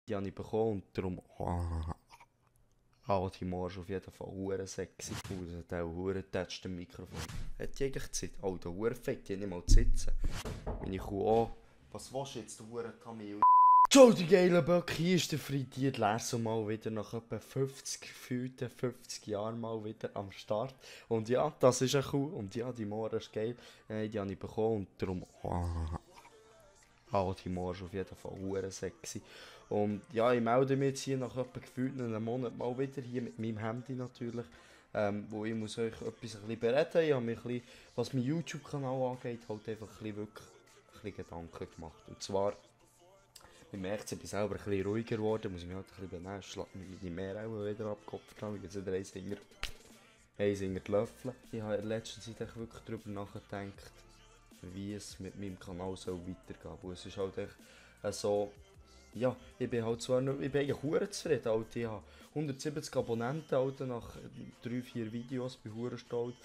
die habe ich bekommen und darum... die Morsch auf jeden Fall hure sexy aus. Und auch hure getatscht im Mikrofon. Hat die eigentlich Zeit? Oh, der hure fett, die hat nicht mal zu sitzen. Meine Kuh auch. Was willst du jetzt, du hure Tamil? Ciao, die geile Böcke, hier ist der frittiert Lerso mal wieder nach etwa 50 Jahren mal wieder am Start. Und ja, das ist eine Kuh und ja, die Moor ist geil. Die habe ich bekommen und darum... die Moor ist auf jeden Fall hure sexy. Und ja, ich melde mich jetzt hier nach etwa gefühlt einem Monat mal wieder, hier mit meinem Handy natürlich. Wo ich muss euch etwas ein bisschen bereden. Ich habe mir ein bisschen, was mein YouTube-Kanal angeht, halt einfach wirklich ein bisschen Gedanken gemacht. Und zwar... Man merkt, ich bin selber ein bisschen ruhiger geworden, muss ich mich halt ein bisschen benehmen, schlägt mich die Meer auch wieder abgekopft haben, jetzt wieder eins hinter die Löffel. Ich habe in letzter Zeit wirklich darüber nachgedacht, wie es mit meinem Kanal soll weitergehen soll. Es ist halt echt so, ja, ich bin halt zwar ich bin eigentlich verdammt zufrieden, halt. Ich habe 170 Abonnenten halt, nach 3-4 Videos, bin verdammt stolz.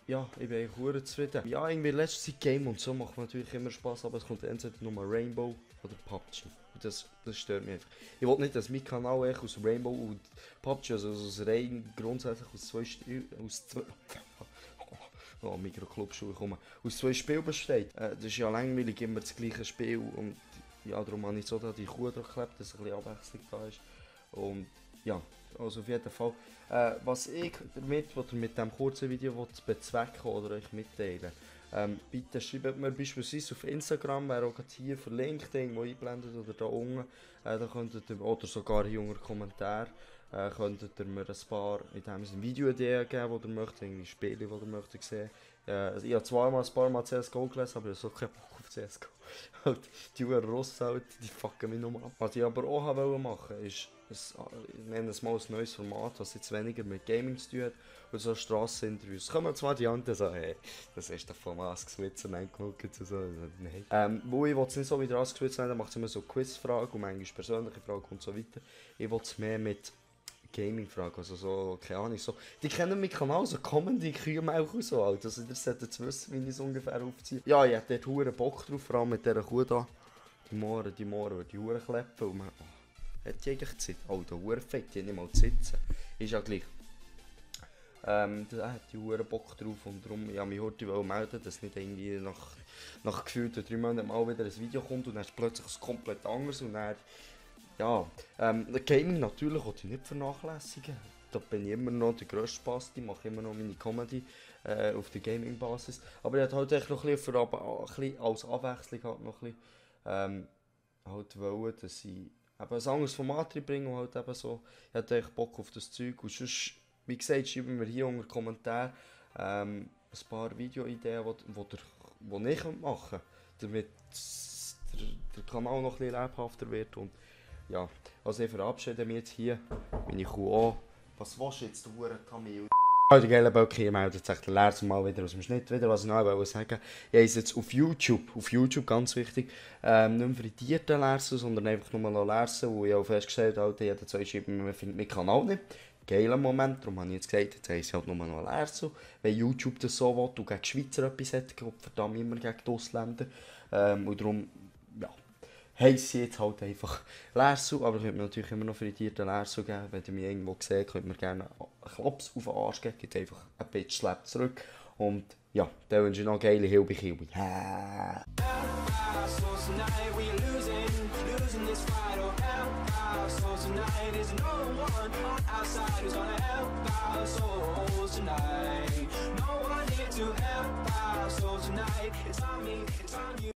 Ja, ich bin eigentlich verdammt zufrieden. Ja, irgendwie in letzter Zeit Game und so macht natürlich immer Spaß, aber es kommt entweder nur Rainbow oder PUBG. Und das stört mich einfach. Ich will nicht, dass mein Kanal echt aus Rainbow und PUBG, also aus rein grundsätzlich aus zwei Mikroclub-Schuhe kommen, aus 2 Spielen besteht. Das ist ja langweilig, immer das gleiche Spiel und ja, darum habe ich so da die Kuh durchgeklebt, dass ein bisschen Abwechslung da ist. Und ja, also auf jeden Fall. Was ich damit oder mit diesem kurzen Video bezwecken oder euch mitteilen, bitte schreibt mir beispielsweise auf Instagram, wäre auch hier verlinkt, irgendwo eingeblendet oder da unten, da könntet ihr, oder sogar hier unter Kommentar, könntet ihr mir ein paar Video-Ideen geben, die ihr möchtet, irgendwie Spiele, die ihr möchtet sehen. Ich habe ein paar Mal CSGO gelesen, aber ich habe so keinen Bock auf CSGO. Die Russen halt, die fucken mich nur ab. Was ich aber auch machen wollte, ist, ich nenne es mal ein neues Format, das jetzt weniger mit Gaming zu tun hat, und so Strasseninterviews. Kommen zwar die anderen so, hey, das ist der von Ask-Switzer, nein, guck jetzt so, nein. Wo ich es nicht so wie der Ask-Switzer, dann macht es immer so Quizfragen und manchmal persönliche Fragen und so weiter. Ich will es mehr mit Gaming-Fragen, also so, keine Ahnung, so. Die kennen meinen Kanal, so Comedy, Kühlmilch und so, halt. Also ihr solltet jetzt wissen, wie ich es ungefähr aufziehe. Ja, ich hätte dort verdammt Bock drauf, vor allem mit dieser Kuh da. Die Mohren, die Huren kleppen und man... hat die eigentlich Zeit? Oh, der Huren fett, die hat nicht mal zu sitzen. Ist ja gleich. Da hat die Huren Bock drauf und darum, ja, mich heute melden, dass nicht irgendwie nach gefühlten 3 Monaten mal wieder ein Video kommt und dann ist plötzlich was komplett anderes und dann... Ja, Gaming natürlich will ich nicht vernachlässigen. Da bin ich immer noch der grösste Spaß, ich mache immer noch meine Comedy auf der Gaming-Basis. Aber ich wollte halt echt noch ein bisschen als Abwechslung halt noch ein bisschen, halt wollen, dass ich eben ein anderes Format reinbringe und halt eben so, ich hatte echt Bock auf das Zeug. Und sonst, wie gesagt, schreiben wir hier unter Kommentaren ein paar Videoideen, die ich machen kann, damit der Kanal noch ein bisschen lebhafter wird. Und ja, also ich verabschiede mich jetzt hier, meine Kuh auch. Was willst du jetzt, du hure Tamil? Die geile Böcke, meldet sich der Lehrer mal wieder aus dem Schnitt wieder, was ich noch sagen wollte. Ich habe jetzt auf YouTube ganz wichtig, nicht mehr frittierten Lersen, sondern einfach nur noch Lersen, wo ich auch festgestellt habe, jeder 2 schreiben, man findet meinen Kanal nicht. Geiler Moment, darum habe ich jetzt gesagt, jetzt heisst es halt nur noch Lersen. Wenn YouTube das so will und gegen die Schweizer etwas hat, verdammt immer gegen die Ausländer. Und darum, ja, heisst jetzt halt einfach Lersu, aber ihr könnt mir natürlich immer noch frittierten Lersu geben. Wenn ihr mich irgendwo seht, könnt ihr mir gerne einen Klaps auf den Arsch geben, gibt einfach ein bisschen Slap zurück. Und ja, dann wünsche ich noch geile Hilbi-Kilbi.